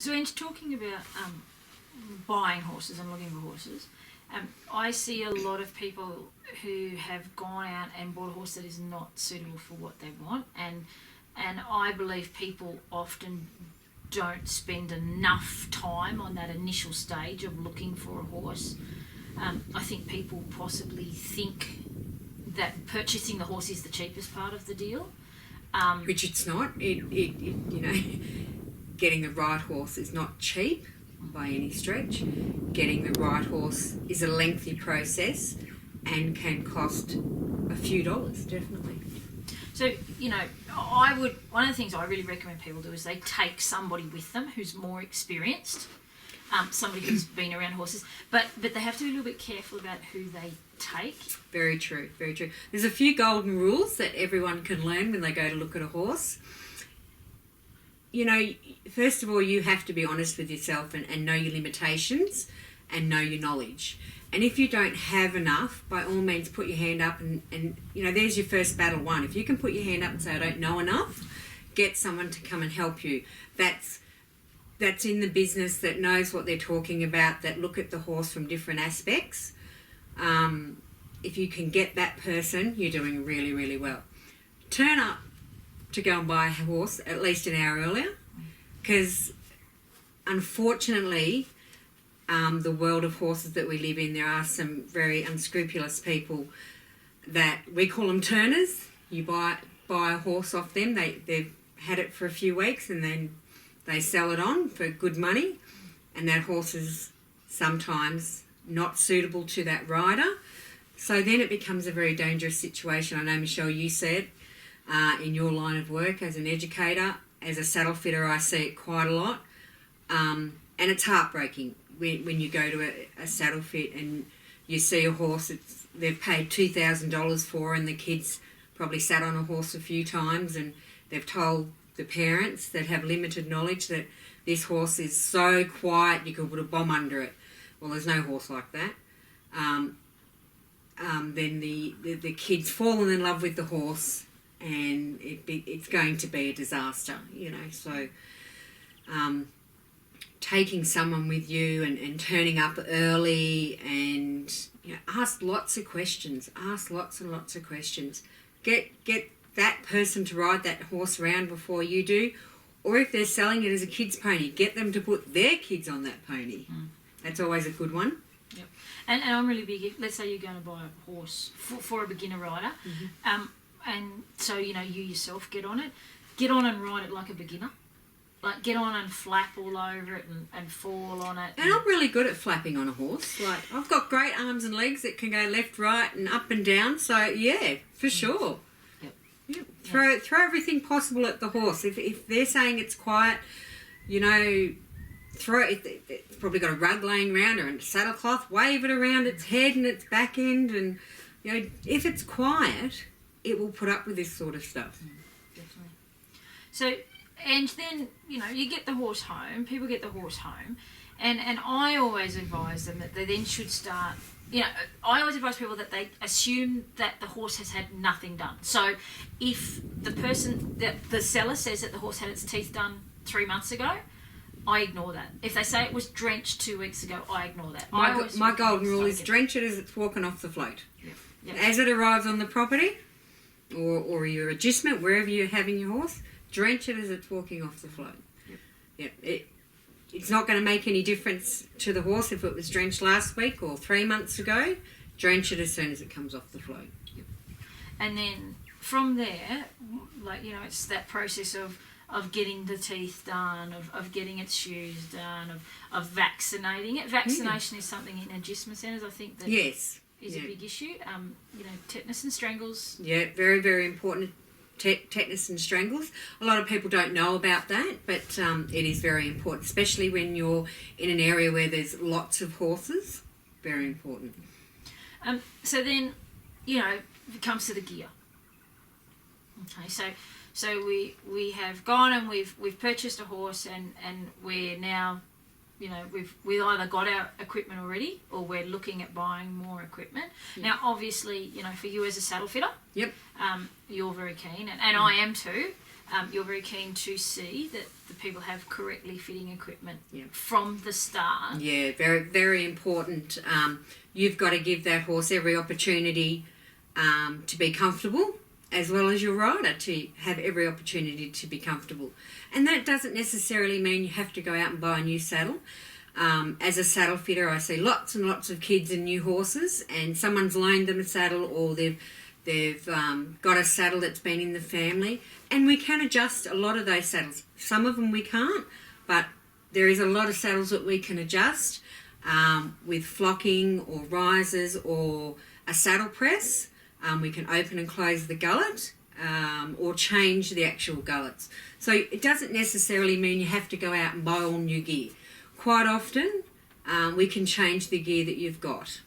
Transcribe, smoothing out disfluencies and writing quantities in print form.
So, in talking about buying horses and looking for horses, I see a lot of people who have gone out and bought a horse that is not suitable for what they want, and I believe people often don't spend enough time on that initial stage of looking for a horse. I think people possibly think that purchasing the horse is the cheapest part of the deal. Which it's not. Getting the right horse is not cheap by any stretch. Getting the right horse is a lengthy process and can cost a few dollars, definitely. So, one of the things I really recommend people do is they take somebody with them who's more experienced, somebody who's been around horses, but they have to be a little bit careful about who they take. Very true, very true. There's a few golden rules that everyone can learn when they go to look at a horse. First of all, you have to be honest with yourself and know your limitations and know your knowledge. And if you don't have enough, by all means put your hand up and there's your first battle won. If you can put your hand up and say, I don't know enough, get someone to come and help you. That's in the business, that knows what they're talking about, that look at the horse from different aspects. If you can get that person, you're doing really, really well. Turn up to go and buy a horse at least an hour earlier, because unfortunately the world of horses that we live in, there are some very unscrupulous people that we call them turners. You buy a horse off them, they've had it for a few weeks and then they sell it on for good money, and that horse is sometimes not suitable to that rider. So then it becomes a very dangerous situation. I know, Michelle, you said in your line of work as an educator, as a saddle fitter, I see it quite a lot. And it's heartbreaking when you go to a saddle fit and you see a horse they've paid $2,000 for, and the kids probably sat on a horse a few times, and they've told the parents that have limited knowledge that this horse is so quiet you could put a bomb under it. Well, there's no horse like that. Then the kids fallen in love with the horse, and it's going to be a disaster, So taking someone with you and turning up early and ask lots of questions. Ask lots and lots of questions. Get that person to ride that horse around before you do, or if they're selling it as a kid's pony, get them to put their kids on that pony. That's always a good one. Yep. And I'm really big. Let's say you're going to buy a horse for a beginner rider, and so you yourself get on it. Get on and ride it like a beginner. Like, get on and flap all over it and fall on it. And I'm really good at flapping on a horse. Like, I've got great arms and legs that can go left, right, and up and down. So yeah, for sure. Yep. Throw everything possible at the horse. If they're saying it's quiet, throw it. It's probably got a rug laying around or a saddle cloth. Wave it around its head and its back end, and if it's quiet, it will put up with this sort of stuff. Definitely. So, and then you get the horse home. People get the horse home, and I always advise them that they then should start. I always advise people that they assume that the horse has had nothing done. So if the seller says that the horse had its teeth done 3 months ago, I ignore that. If they say it was drenched 2 weeks ago, I ignore that. My golden rule is drench it as it's walking off the float. Yep. As it arrives on the property or your adjustment, wherever you're having your horse, drench it as it's walking off the float. Yep. It's not going to make any difference to the horse if it was drenched last week or 3 months ago. Drench it as soon as it comes off the float. Yep. And then from there, it's that process of getting the teeth done, of getting its shoes done, of vaccinating it. Vaccination is something in adjustment centres, I think, that is a big issue. Tetanus and strangles. Yeah, very, very important. Tetanus and strangles. A lot of people don't know about that, but it is very important, especially when you're in an area where there's lots of horses. Very important. So then, it comes to the gear. Okay, so we have gone and we've purchased a horse and we're now, we've either got our equipment already or we're looking at buying more equipment. Now, obviously, for you as a saddle fitter, yep, you're very keen, and I am too. you're very keen to see that the people have correctly fitting equipment Yeah. from the start. Yeah, very, very important. You've got to give that horse every opportunity to be comfortable, as well as your rider to have every opportunity to be comfortable. And that doesn't necessarily mean you have to go out and buy a new saddle. As a saddle fitter, I see lots and lots of kids and new horses, and someone's loaned them a saddle, or they've got a saddle that's been in the family, and we can adjust a lot of those saddles. Some of them we can't, but there is a lot of saddles that we can adjust with flocking or risers or a saddle press. We can open and close the gullet or change the actual gullets. So it doesn't necessarily mean you have to go out and buy all new gear. Quite often we can change the gear that you've got.